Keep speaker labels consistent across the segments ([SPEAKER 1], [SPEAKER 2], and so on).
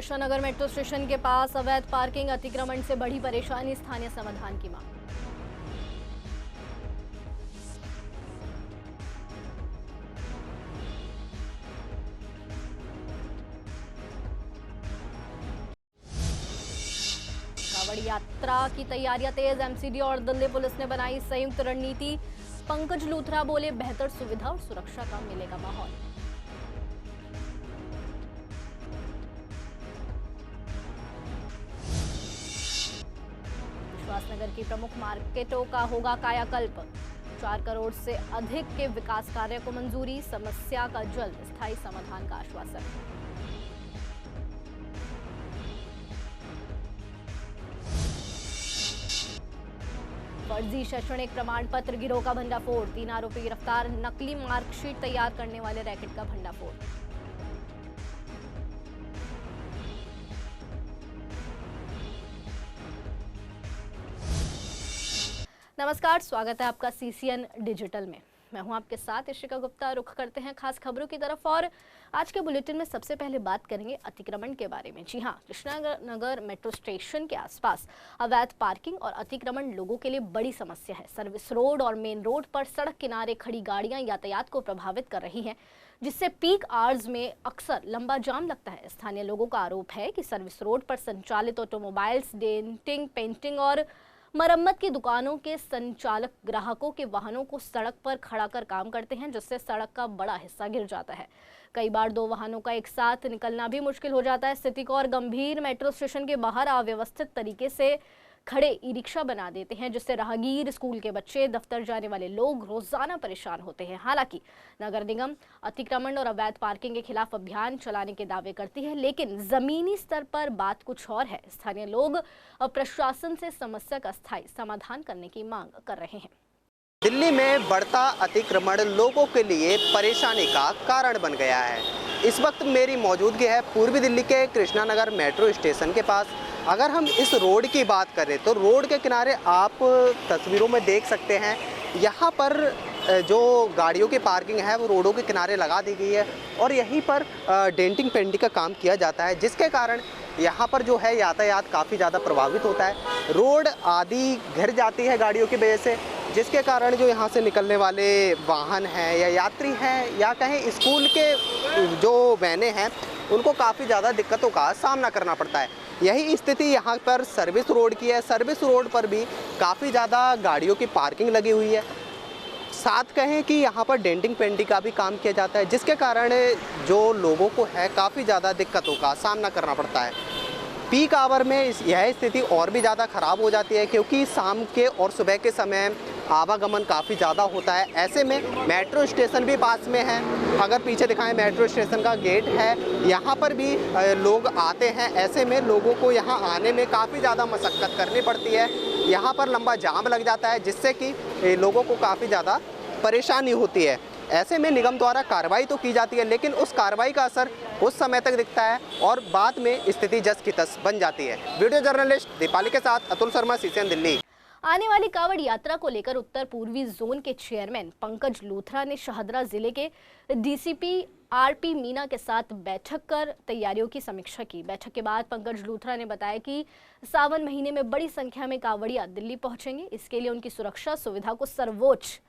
[SPEAKER 1] Krishnanagar metro station के पास अवैध parking अतिक्रमण से बड़ी परेशानी, स्थानीय समाधान की मांग। कांवड़ यात्रा की तैयारियां तेज, एमसीडी और दिल्ली पुलिस ने बनाई संयुक्त रणनीति। पंकज लूथरा बोले, बेहतर सुविधा और सुरक्षा का मिलेगा माहौल। विश्वासनगर की प्रमुख मार्केटों का होगा कायाकल्प। 4 करोड़ से अधिक के विकास कार्य को मंजूरी, समस्या का जल्द स्थायी समाधान का आश्वासन। फर्जी शैक्षणिक प्रमाण पत्र गिरोह का भंडाफोड़, 3 आरोपी गिरफ्तार, नकली मार्कशीट तैयार करने वाले रैकेट का भंडाफोड़। नमस्कार, स्वागत है आपका सीसीएन डिजिटल में। मैं हूं आपके साथ इशिका गुप्ता। रुख करते हैं खास खबरों की तरफ और आज के बुलेटिन में सबसे पहले बात करेंगे अतिक्रमण के बारे में। जी हां, कृष्णानगर मेट्रो स्टेशन के आसपास अवैध पार्किंग और अतिक्रमण लोगों के लिए बड़ी समस्या है। सर्विस रोड और मेन रोड पर सड़क किनारे खड़ी गाड़ियां यातायात को प्रभावित कर रही हैं, जिससे पीक आवर्स में अक्सर लंबा जाम लगता है। स्थानीय लोगों का आरोप है कि सर्विस रोड पर संचालित ऑटोमोबाइल्स, डेंटिंग, पेंटिंग और मरम्मत की दुकानों के संचालक ग्राहकों के वाहनों को सड़क पर खड़ा कर काम करते हैं, जिससे सड़क का बड़ा हिस्सा गिर जाता है। कई बार 2 वाहनों का एक साथ निकलना भी मुश्किल हो जाता है। स्थिति को और गंभीर मेट्रो स्टेशन के बाहर अव्यवस्थित तरीके से खड़े ई रिक्शा बना देते हैं, जिससे राहगीर, स्कूल के बच्चे, दफ्तर जाने वाले लोग रोजाना परेशान होते हैं। हालांकि नगर निगम अतिक्रमण और अवैध पार्किंग के खिलाफ अभियान चलाने के दावे करती है, लेकिन जमीनी स्तर पर बात कुछ और है। स्थानीय लोग अब प्रशासन से समस्या का स्थायी समाधान करने की मांग कर रहे हैं।
[SPEAKER 2] दिल्ली में बढ़ता अतिक्रमण लोगों के लिए परेशानी का कारण बन गया है। इस वक्त मेरी मौजूदगी है पूर्वी दिल्ली के कृष्णानगर मेट्रो स्टेशन के पास। अगर हम इस रोड की बात करें तो रोड के किनारे आप तस्वीरों में देख सकते हैं, यहाँ पर जो गाड़ियों की पार्किंग है वो रोडों के किनारे लगा दी गई है और यहीं पर डेंटिंग पेंटिंग का काम किया जाता है, जिसके कारण यहाँ पर जो है यातायात काफ़ी ज़्यादा प्रभावित होता है। रोड आदि घिर जाती है गाड़ियों की वजह से, जिसके कारण जो यहाँ से निकलने वाले वाहन हैं या यात्री हैं या कहें स्कूल के जो वैनें हैं, उनको काफ़ी ज़्यादा दिक्कतों का सामना करना पड़ता है। यही स्थिति यहाँ पर सर्विस रोड की है। सर्विस रोड पर भी काफ़ी ज़्यादा गाड़ियों की पार्किंग लगी हुई है। साथ कहें कि यहाँ पर डेंटिंग पेंटिंग का भी काम किया जाता है, जिसके कारण जो लोगों को है काफ़ी ज़्यादा दिक्कतों का सामना करना पड़ता है। पीक आवर में यह स्थिति और भी ज़्यादा ख़राब हो जाती है, क्योंकि शाम के और सुबह के समय आवागमन काफ़ी ज़्यादा होता है। ऐसे में मेट्रो स्टेशन भी पास में है। अगर पीछे दिखाएं, मेट्रो स्टेशन का गेट है, यहाँ पर भी लोग आते हैं। ऐसे में लोगों को यहाँ आने में काफ़ी ज़्यादा मशक्क़त करनी पड़ती है। यहाँ पर लंबा जाम लग जाता है, जिससे कि लोगों को काफ़ी ज़्यादा परेशानी होती है। ऐसे में निगम द्वारा कार्रवाई तो की जाती है, लेकिन उस कार्रवाई का असर उस समय तक दिखता है और बाद में स्थिति जस की तस बन जाती है। वीडियो जर्नलिस्ट दीपाली के साथ अतुल शर्मा, सीसीएन दिल्ली।
[SPEAKER 1] आने वाली कांवड़ यात्रा को लेकर उत्तर पूर्वी जोन के चेयरमैन पंकज लूथरा ने शाहदरा जिले के डीसीपी आरपी मीना के साथ बैठक कर तैयारियों की समीक्षा की। बैठक के बाद पंकज लूथरा ने बताया कि सावन महीने में बड़ी संख्या में कांवड़िया दिल्ली पहुंचेंगे। इसके लिए उनकी सुरक्षा सुविधा को सर्वोच्च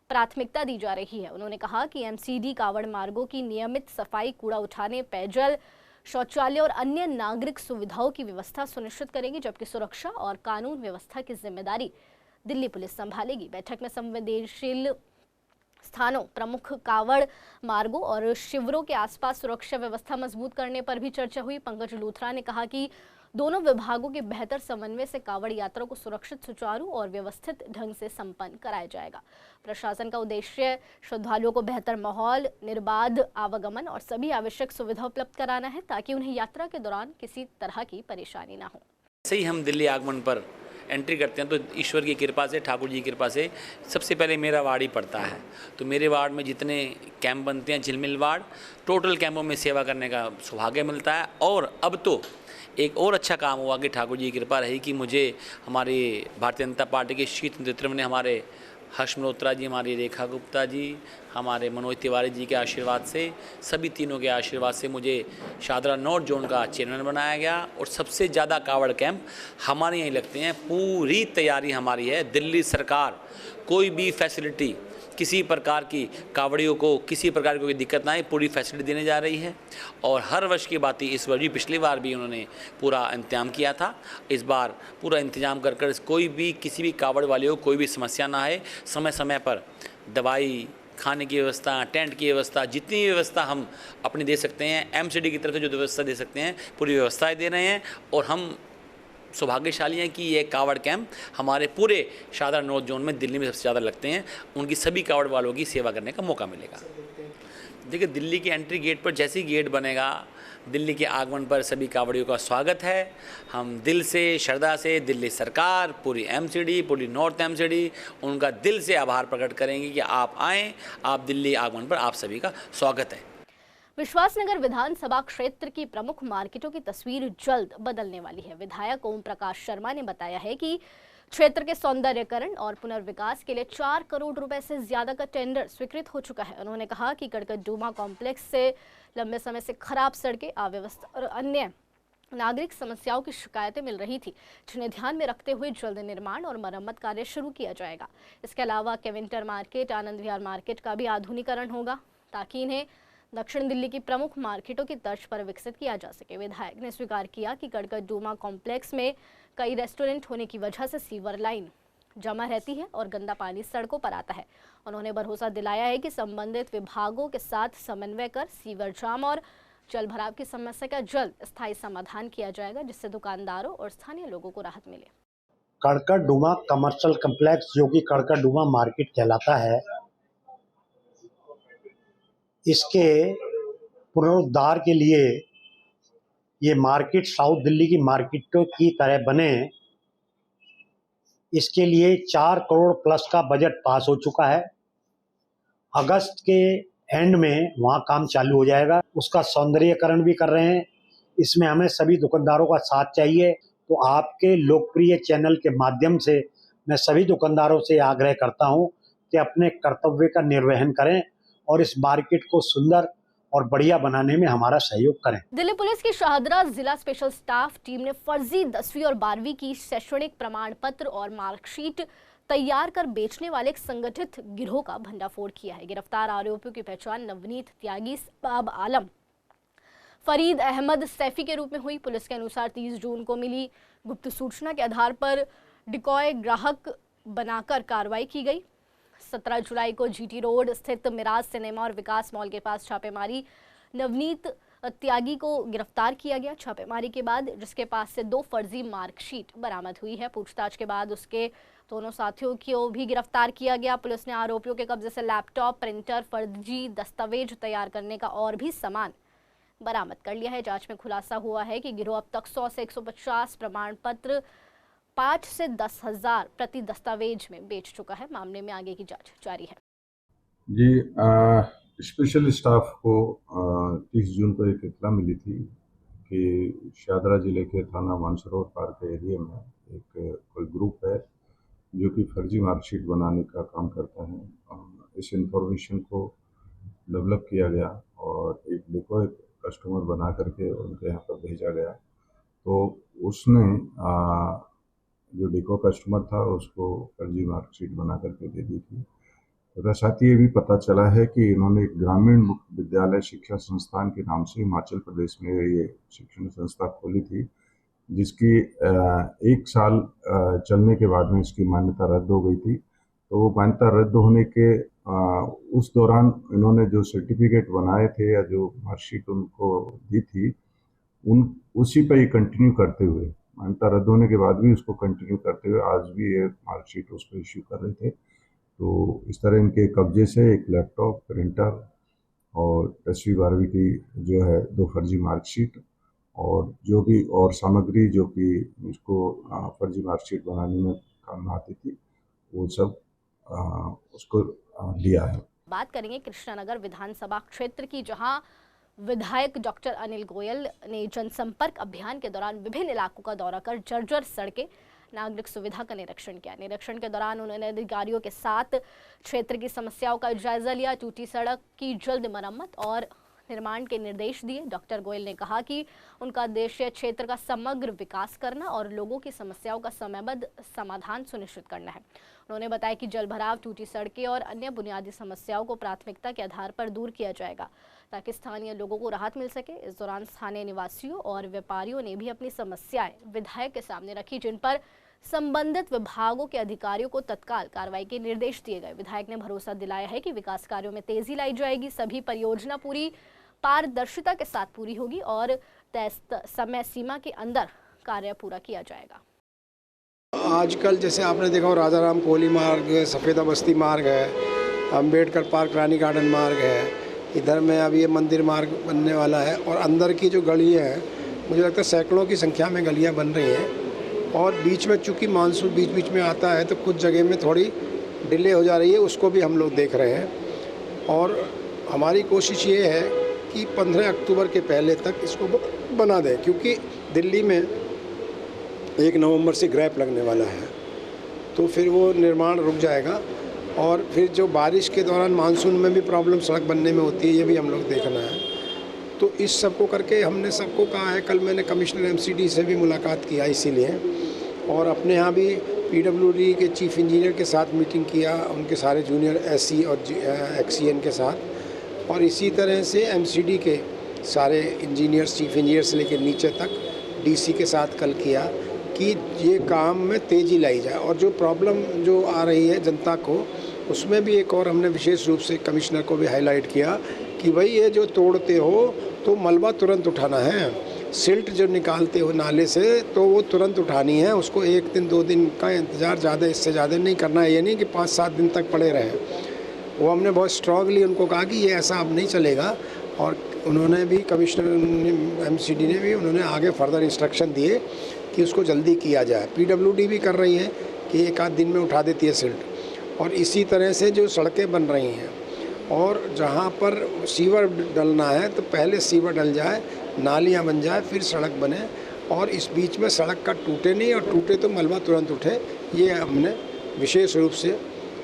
[SPEAKER 1] प्राथमिकता दी जा रही है। उन्होंने कहा कि एमसीडी कांवड़ मार्गों की नियमित सफाई, कूड़ा उठाने, पेयजल, शौचालय और अन्य नागरिक सुविधाओं की व्यवस्था सुनिश्चित करेंगी, जबकि सुरक्षा और कानून व्यवस्था की जिम्मेदारी दिल्ली पुलिस संभालेगी। बैठक में संवेदनशील स्थानों, प्रमुख कांवड़ मार्गों और शिविरों के आसपास सुरक्षा व्यवस्था मजबूत करने पर भी चर्चा हुई। पंकज लूथरा ने कहा कि दोनों विभागों के बेहतर समन्वय से कांवड़ यात्रा को सुरक्षित, सुचारू और व्यवस्थित ढंग से संपन्न कराया जाएगा। प्रशासन का उद्देश्य श्रद्धालुओं को बेहतर माहौल, निर्बाध आवागमन और सभी आवश्यक सुविधा उपलब्ध कराना है, ताकि उन्हें यात्रा के दौरान किसी तरह की परेशानी ना हो।
[SPEAKER 3] ऐसे ही हम दिल्ली आगमन पर एंट्री करते हैं तो ईश्वर की कृपा से, ठाकुर जी की कृपा से सबसे पहले मेरा वार्ड ही पड़ता है। तो मेरे वार्ड में जितने कैंप बनते हैं, झिलमिल वार्ड, टोटल कैंपों में सेवा करने का सौभाग्य मिलता है। और अब तो एक और अच्छा काम हुआ कि ठाकुर जी की कृपा रही कि मुझे हमारी भारतीय जनता पार्टी के शीत नेतृत्व ने हमारे हर्ष मल्होत्रा जी, हमारी रेखा गुप्ता जी, हमारे मनोज तिवारी जी के आशीर्वाद से, सभी तीनों के आशीर्वाद से मुझे शाहदरा नॉर्थ जोन का चेयरमैन बनाया गया। और सबसे ज़्यादा कावड़ कैंप हमारे यहीं लगते हैं। पूरी तैयारी हमारी है। दिल्ली सरकार कोई भी फैसिलिटी, किसी प्रकार की कावड़ियों को किसी प्रकार की कोई दिक्कत ना आए, पूरी फैसिलिटी देने जा रही है। और हर वर्ष की बात ही इस वर्ष भी, पिछली बार भी उन्होंने पूरा इंतजाम किया था। इस बार पूरा इंतजाम कर कोई भी किसी भी कावड़ वाले को कोई भी समस्या ना आए। समय समय पर दवाई, खाने की व्यवस्था, टेंट की व्यवस्था, जितनी व्यवस्था हम अपनी दे सकते हैं, एमसीडी की तरफ से जो व्यवस्था दे सकते हैं, पूरी व्यवस्थाएँ दे रहे हैं। और हम सौभाग्यशाली हैं कि ये कावड़ कैंप हमारे पूरे शाहदरा नॉर्थ जोन में दिल्ली में सबसे ज़्यादा लगते हैं। उनकी सभी कावड़ वालों की सेवा करने का मौका मिलेगा। देखिए, दिल्ली के एंट्री गेट पर जैसे ही गेट बनेगा, दिल्ली के आगमन पर सभी कावड़ियों का स्वागत है। हम दिल से, श्रद्धा से दिल्ली सरकार, पूरी एमसीडी, पूरी नॉर्थ एमसीडी, उनका दिल से आभार प्रकट करेंगे कि आप आएँ। आप दिल्ली आगमन पर आप सभी का स्वागत है।
[SPEAKER 1] विश्वासनगर विधानसभा क्षेत्र की प्रमुख मार्केटों की तस्वीर जल्द बदलने वाली है। विधायक ओम प्रकाश शर्मा ने बताया है कि क्षेत्र के सौंदर्यकरण और पुनर्विकास के लिए 4 करोड़ रुपए से ज्यादा का टेंडर स्वीकृत हो चुका है। उन्होंने कहा कि कड़कड़डूमा कॉम्प्लेक्स से लंबे समय से खराब सड़कें, अव्यवस्था और अन्य नागरिक समस्याओं की शिकायतें मिल रही थी, जिन्हें ध्यान में रखते हुए जल्द निर्माण और मरम्मत कार्य शुरू किया जाएगा। इसके अलावा केविंटर मार्केट, आनंद विहार मार्केट का भी आधुनिकीकरण होगा, ताकि इन्हें दक्षिण दिल्ली की प्रमुख मार्केटों की तर्ज पर विकसित किया जा सके। विधायक ने स्वीकार किया कि कड़कड़डूमा कॉम्प्लेक्स में कई रेस्टोरेंट होने की वजह से सीवर लाइन जमा रहती है और गंदा पानी सड़कों पर आता है। उन्होंने भरोसा दिलाया है कि संबंधित विभागों के साथ समन्वय कर सीवर जाम और जल भराव की समस्या का जल्द स्थायी समाधान किया जाएगा, जिससे दुकानदारों और स्थानीय लोगों को राहत मिले।
[SPEAKER 4] कड़कड़डूमा कमर्शियल कम्प्लेक्स, जो कि कड़कड़डूमा मार्केट कहलाता है, इसके पुनरुद्धार के लिए ये मार्केट साउथ दिल्ली की मार्केटों की तरह बने, इसके लिए 4 करोड़ प्लस का बजट पास हो चुका है। अगस्त के एंड में वहाँ काम चालू हो जाएगा। उसका सौंदर्यीकरण भी कर रहे हैं। इसमें हमें सभी दुकानदारों का साथ चाहिए। तो आपके लोकप्रिय चैनल के माध्यम से मैं सभी दुकानदारों से आग्रह करता हूँ कि अपने कर्तव्य का निर्वहन करें और इस मार्केट को सुंदर और बढ़िया बनाने में हमारा सहयोग करें।
[SPEAKER 1] दिल्ली पुलिस की शाहदरा जिला स्पेशल स्टाफ टीम ने फर्जी 10वीं और 12वीं की शैक्षणिक प्रमाण पत्र और मार्कशीट तैयार कर बेचने वाले एक संगठित गिरोह का भंडाफोड़ किया है। गिरफ्तार आरोपियों की पहचान नवनीत त्यागी, सबाब आलम, फरीद अहमद सैफी के रूप में हुई। पुलिस के अनुसार 30 जून को मिली गुप्त सूचना के आधार पर डिकॉय ग्राहक बनाकर कार्रवाई की गई। 17 जुलाई को जीटी रोड स्थित मिराज सिनेमा और विकास मॉल के पास छापेमारी नवनीत त्यागी को गिरफ्तार किया गया। छापेमारी के बाद जिसके पास से 2 फर्जी मार्कशीट बरामद हुई है। पूछताछ के बाद उसके दोनों साथियों को भी गिरफ्तार किया गया। पुलिस ने आरोपियों के कब्जे से लैपटॉप, प्रिंटर, फर्जी दस्तावेज तैयार करने का और भी सामान बरामद कर लिया है। जांच में खुलासा हुआ है कि गिरोह अब तक 100 से 150 प्रमाण पत्र 5 से 10,000 प्रति दस्तावेज में बेच चुका है। मामले में आगे की जांच जारी है।
[SPEAKER 5] जी, स्पेशल स्टाफ को 30 जून को एक इत्तला मिली थी कि शाहदरा जिले के थाना मानसरोवर पार्क के एरिया में एक कोई ग्रुप है जो कि फर्जी मार्कशीट बनाने का काम करता है। इस इंफॉर्मेशन को डेवलप किया गया और एक डिकॉय कस्टमर बना करके उनके यहाँ पर भेजा गया। तो उसने जो डिको कस्टमर था उसको फर्जी मार्कशीट बना करके दे दी थी। तथा साथ ही ये भी पता चला है कि इन्होंने एक ग्रामीण विद्यालय शिक्षा संस्थान के नाम से हिमाचल प्रदेश में ये शिक्षण संस्था खोली थी, जिसकी 1 साल चलने के बाद में इसकी मान्यता रद्द हो गई थी। तो वो मान्यता रद्द होने के उस दौरान इन्होंने जो सर्टिफिकेट बनाए थे या जो मार्कशीट उनको दी थी, उसी पर ये कंटिन्यू करते हुए, मान्यता रद्द होने के बाद भी उसको कंटिन्यू करते हुए आज भी ये मार्कशीट उस पर इश्यू कर रहे थे। तो इस तरह इनके कब्जे से एक लैपटॉप, प्रिंटर और 10वीं 12वीं की जो है 2 फर्जी मार्कशीट और जो भी और सामग्री जो कि इसको फर्जी मार्कशीट बनाने में काम आती थी, वो सब उसको लिया है।
[SPEAKER 1] बात करेंगे कृष्णानगर विधानसभा क्षेत्र की, जहां विधायक डॉक्टर अनिल गोयल ने जनसंपर्क अभियान के दौरान विभिन्न इलाकों का दौरा कर जर्जर सड़कें, नागरिक सुविधा का निरीक्षण किया। निरीक्षण के दौरान उन्होंने अधिकारियों के साथ क्षेत्र की समस्याओं का जायजा लिया, टूटी सड़क की जल्द मरम्मत और निर्माण के निर्देश दिए। डॉक्टर गोयल ने कहा कि उनका उद्देश्य क्षेत्र का समग्र विकास करना और लोगों की समस्याओं का समयबद्ध समाधान सुनिश्चित करना है। उन्होंने बताया कि जल भराव, टूटी सड़कें और अन्य बुनियादी समस्याओं को प्राथमिकता के आधार पर दूर किया जाएगा ताकि स्थानीय लोगों को राहत मिल सके। इस दौरान स्थानीय निवासियों और व्यापारियों ने भी अपनी समस्याएं विधायक के सामने रखी, जिन पर संबंधित विभागों के अधिकारियों को तत्काल कार्रवाई के निर्देश दिए गए। विधायक ने भरोसा दिलाया है कि विकास कार्यों में तेजी लाई जाएगी, सभी परियोजना पूरी पारदर्शिता के साथ पूरी होगी और तय समय सीमा के अंदर कार्य पूरा किया जाएगा।
[SPEAKER 6] आजकल जैसे आपने देखा हो, राजाराम कोहली मार्ग, सफ़ेदा बस्ती मार्ग है, अंबेडकर पार्क रानी गार्डन मार्ग है, इधर में अभी ये मंदिर मार्ग बनने वाला है और अंदर की जो गलियाँ हैं, मुझे लगता है सैकड़ों की संख्या में गलियाँ बन रही हैं। और बीच में चूँकि मानसून बीच में आता है तो कुछ जगह में थोड़ी डिले हो जा रही है, उसको भी हम लोग देख रहे हैं। और हमारी कोशिश ये है कि 15 अक्टूबर के पहले तक इसको बना दें, क्योंकि दिल्ली में 1 नवंबर से ग्रैप लगने वाला है, तो फिर वो निर्माण रुक जाएगा। और फिर जो बारिश के दौरान मानसून में भी प्रॉब्लम सड़क बनने में होती है, ये भी हम लोग देखना है। तो इस सब को करके हमने सबको कहा है, कल मैंने कमिश्नर एमसीडी से भी मुलाकात किया इसीलिए, और अपने यहाँ भी पीडब्ल्यूडी के चीफ इंजीनियर के साथ मीटिंग किया, उनके सारे जूनियर एससी और एक्सीएन के साथ, और इसी तरह से एमसीडी के सारे इंजीनियर्स, चीफ इंजीनियर से लेकर नीचे तक डीसी के साथ कल किया कि ये काम में तेज़ी लाई जाए। और जो प्रॉब्लम जो आ रही है जनता को, उसमें भी एक और हमने विशेष रूप से कमिश्नर को भी हाईलाइट किया कि भाई ये जो तोड़ते हो तो मलबा तुरंत उठाना है, सिल्ट जो निकालते हो नाले से तो वो तुरंत उठानी है, उसको 1 दिन 2 दिन का इंतज़ार ज़्यादा इससे ज़्यादा नहीं करना है। ये नहीं कि 5-7 दिन तक पड़े रहे। वो हमने बहुत स्ट्रांगली उनको कहा कि ये ऐसा अब नहीं चलेगा, और उन्होंने भी कमिश्नर एमसीडी ने भी उन्होंने आगे फर्दर इंस्ट्रक्शन दिए कि उसको जल्दी किया जाए। पीडब्ल्यूडी भी कर रही है कि 1 आध दिन में उठा देती है सिल्ट। और इसी तरह से जो सड़कें बन रही हैं और जहाँ पर सीवर डलना है तो पहले सीवर डल जाए, नालियाँ बन जाए, फिर सड़क बने, और इस बीच में सड़क का टूटे नहीं, और टूटे तो मलबा तुरंत उठे। ये हमने विशेष रूप से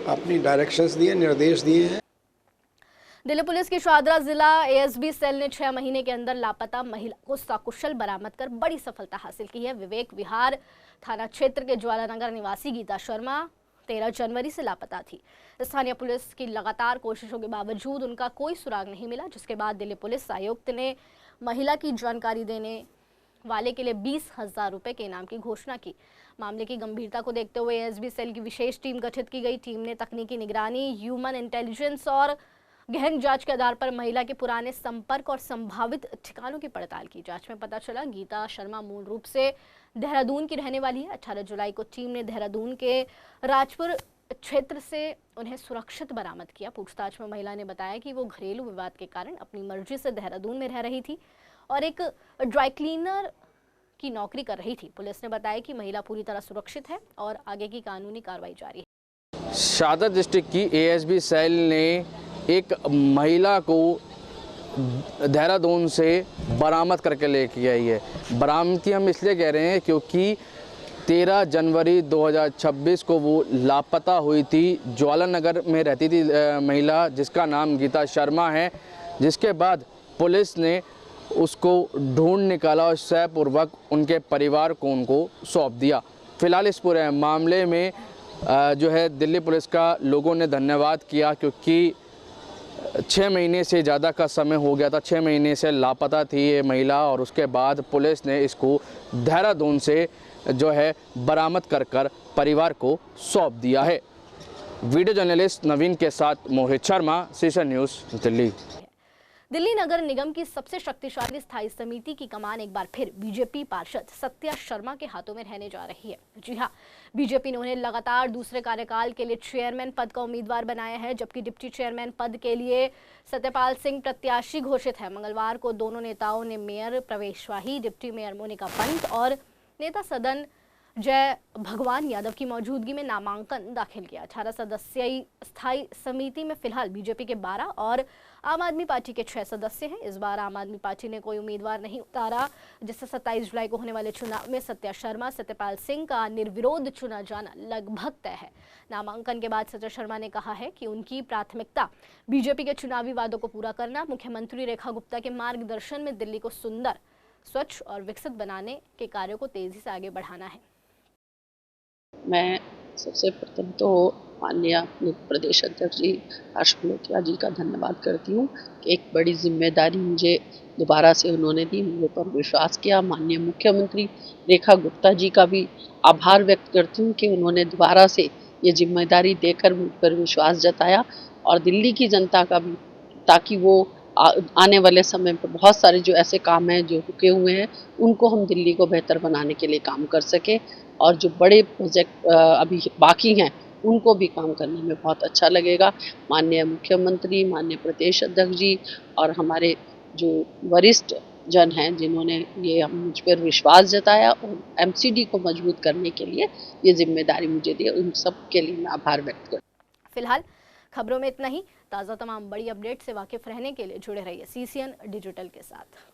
[SPEAKER 6] अपनी डायरेक्शंस दिए, निर्देश दिए हैं।
[SPEAKER 1] दिल्ली पुलिस की शादरा जिला एएसबी सेल ने 6 महीने के अंदर लापता महिला को सकुशल बरामद कर बड़ी सफलता हासिल की है। विवेक विहार थाना क्षेत्र के ज्वालानगर निवासी गीता शर्मा 13 जनवरी से लापता थी। स्थानीय पुलिस की लगातार कोशिशों के बावजूद उनका कोई सुराग नहीं मिला, जिसके बाद दिल्ली पुलिस आयुक्त ने महिला की जानकारी देने वाले के लिए 20,000 रुपये के इनाम की घोषणा की। मामले की गंभीरता को देखते हुए एएसबी सेल की विशेष टीम गठित की गई। टीम ने तकनीकी निगरानी, ह्यूमन इंटेलिजेंस और गहन जांच के आधार पर महिला के पुराने संपर्क और संभावित ठिकानों की पड़ताल की। जांच में पता चला गीता शर्मा मूल रूप से देहरादून की रहने वाली है। 18 जुलाई को टीम ने देहरादून के राजपुर क्षेत्र से उन्हें सुरक्षित बरामद किया। पूछताछ में महिला ने बताया कि वो घरेलू विवाद के कारण अपनी मर्जी से देहरादून में रह रही थी और एक ड्राई क्लीनर की नौकरी कर रही थी। पुलिस ने बताया कि महिला पूरी तरह सुरक्षित है और आगे की कानूनी कार्रवाई जारी है।
[SPEAKER 7] शादर डिस्ट्रिक्ट की एएसबी सेल ने एक महिला को देहरादून से बरामद करके लेके आई है। बरामदगी हम इसलिए कह रहे हैं क्योंकि 13 जनवरी 2026 को वो लापता हुई थी। ज्वालानगर में रहती थी महिला, जिसका नाम गीता शर्मा है, जिसके बाद पुलिस ने उसको ढूंढ निकाला और सयपूर्वक उनके परिवार को उनको सौंप दिया। फिलहाल इस पूरे मामले में जो है दिल्ली पुलिस का लोगों ने धन्यवाद किया, क्योंकि 6 महीने से ज़्यादा का समय हो गया था। 6 महीने से लापता थी ये महिला और उसके बाद पुलिस ने इसको देहरादून से जो है बरामद कर परिवार को सौंप दिया है। वीडियो जर्नलिस्ट नवीन के साथ मोहित शर्मा, सीसीएन न्यूज़, दिल्ली।
[SPEAKER 1] दिल्ली नगर निगम की सबसे शक्तिशाली स्थायी समिति की कमान एक बार फिर बीजेपी पार्षद सत्या शर्मा के हाथों में रहने जा रही है। जी हां, बीजेपी ने उन्हें लगातार दूसरे कार्यकाल के लिए चेयरमैन पद का उम्मीदवार बनाया है, जबकि डिप्टी चेयरमैन पद के लिए सत्यपाल सिंह प्रत्याशी घोषित है। मंगलवार को दोनों नेताओं ने मेयर प्रवेश शाही, डिप्टी मेयर मोनिका पंत और नेता सदन जय भगवान यादव की मौजूदगी में नामांकन दाखिल किया। 18 सदस्यीय स्थायी समिति में फिलहाल बीजेपी के 12 और आम आदमी पार्टी के 6 सदस्य हैं। इस बार आम आदमी पार्टी ने कोई उम्मीदवार नहीं उतारा, जिससे 27 जुलाई को होने वाले चुनाव में सत्या शर्मा, सत्यपाल सिंह का निर्विरोध चुना जाना लगभग तय है। नामांकन के बाद सत्या शर्मा ने कहा है कि उनकी प्राथमिकता बीजेपी के चुनावी वादों को पूरा करना, मुख्यमंत्री रेखा गुप्ता के मार्गदर्शन में दिल्ली को सुंदर, स्वच्छ और विकसित बनाने के कार्यों को तेजी से आगे बढ़ाना है।
[SPEAKER 8] मैं सबसे प्रथम तो माननीय प्रदेश अध्यक्ष जी हर्ष मल्होत्रा जी का धन्यवाद करती हूँ कि एक बड़ी जिम्मेदारी मुझे दोबारा से उन्होंने दी, मुझे पर विश्वास किया। माननीय मुख्यमंत्री रेखा गुप्ता जी का भी आभार व्यक्त करती हूँ कि उन्होंने दोबारा से ये जिम्मेदारी देकर मुझ पर विश्वास जताया, और दिल्ली की जनता का भी, ताकि वो आने वाले समय पर बहुत सारे जो ऐसे काम हैं जो रुके हुए हैं उनको हम दिल्ली को बेहतर बनाने के लिए काम कर सके, और जो बड़े प्रोजेक्ट अभी बाकी हैं उनको भी काम करने में बहुत अच्छा लगेगा। माननीय मुख्यमंत्री, माननीय प्रदेश अध्यक्ष जी और हमारे जो वरिष्ठ जन हैं जिन्होंने ये मुझ पर विश्वास जताया और एमसीडी को मजबूत करने के लिए ये जिम्मेदारी मुझे दी, उन सब के लिए मैं आभार व्यक्त करती हूँ।
[SPEAKER 1] फिलहाल खबरों में इतना ही। ताज़ा तमाम बड़ी अपडेट से वाकिफ रहने के लिए जुड़े रहिए CCN डिजिटल के साथ।